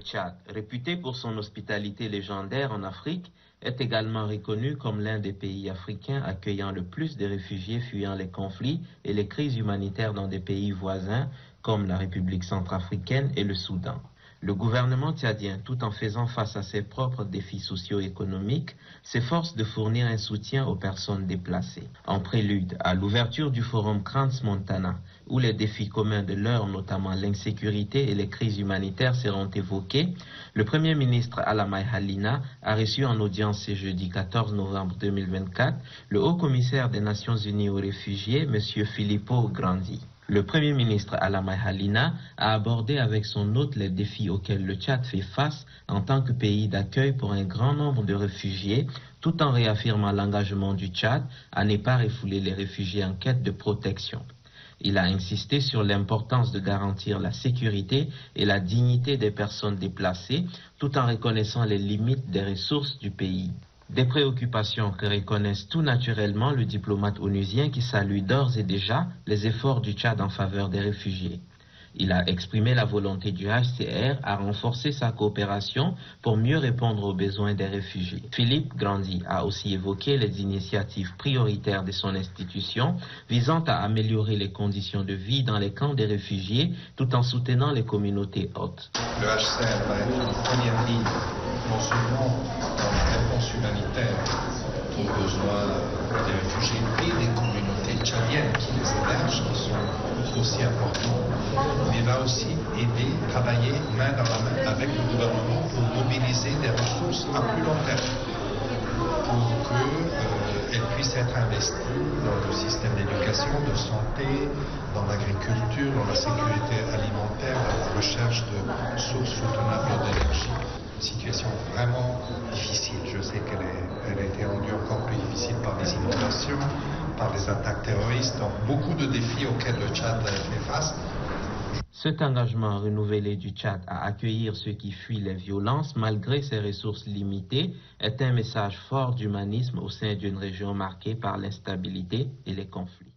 Tchad, réputé pour son hospitalité légendaire en Afrique, est également reconnu comme l'un des pays africains accueillant le plus de réfugiés fuyant les conflits et les crises humanitaires dans des pays voisins comme la République centrafricaine et le Soudan. Le gouvernement tchadien, tout en faisant face à ses propres défis socio-économiques, s'efforce de fournir un soutien aux personnes déplacées. En prélude à l'ouverture du forum Crans-Montana, où les défis communs de l'heure, notamment l'insécurité et les crises humanitaires, seront évoqués, le Premier ministre Alamai Halina a reçu en audience ce jeudi 14 novembre 2024 le haut-commissaire des Nations Unies aux réfugiés, M. Filippo Grandi. Le Premier ministre Alamai Halina a abordé avec son hôte les défis auxquels le Tchad fait face en tant que pays d'accueil pour un grand nombre de réfugiés, tout en réaffirmant l'engagement du Tchad à ne pas refouler les réfugiés en quête de protection. Il a insisté sur l'importance de garantir la sécurité et la dignité des personnes déplacées, tout en reconnaissant les limites des ressources du pays. Des préoccupations que reconnaissent tout naturellement le diplomate onusien qui salue d'ores et déjà les efforts du Tchad en faveur des réfugiés. Il a exprimé la volonté du HCR à renforcer sa coopération pour mieux répondre aux besoins des réfugiés. Philippe Grandi a aussi évoqué les initiatives prioritaires de son institution visant à améliorer les conditions de vie dans les camps des réfugiés tout en soutenant les communautés hôtes. Le HCR va être en première ligne, non seulement dans la réponse humanitaire aux besoins des réfugiés et des communautés tchadiennes qui les hébergent, qui sont aussi importants, mais va aussi aider, travailler main dans la main avec le gouvernement pour mobiliser des ressources à plus long terme, pour qu'elles puissent être investies dans le système d'éducation, de santé, dans l'agriculture, dans la sécurité alimentaire, dans la recherche de sources soutenables d'énergie. Une situation vraiment difficile. Je sais qu'elle a été rendue encore plus difficile par les inondations, par les attaques terroristes, donc beaucoup de défis auxquels le Tchad fait face. Cet engagement renouvelé du Tchad à accueillir ceux qui fuient les violences malgré ses ressources limitées est un message fort d'humanisme au sein d'une région marquée par l'instabilité et les conflits.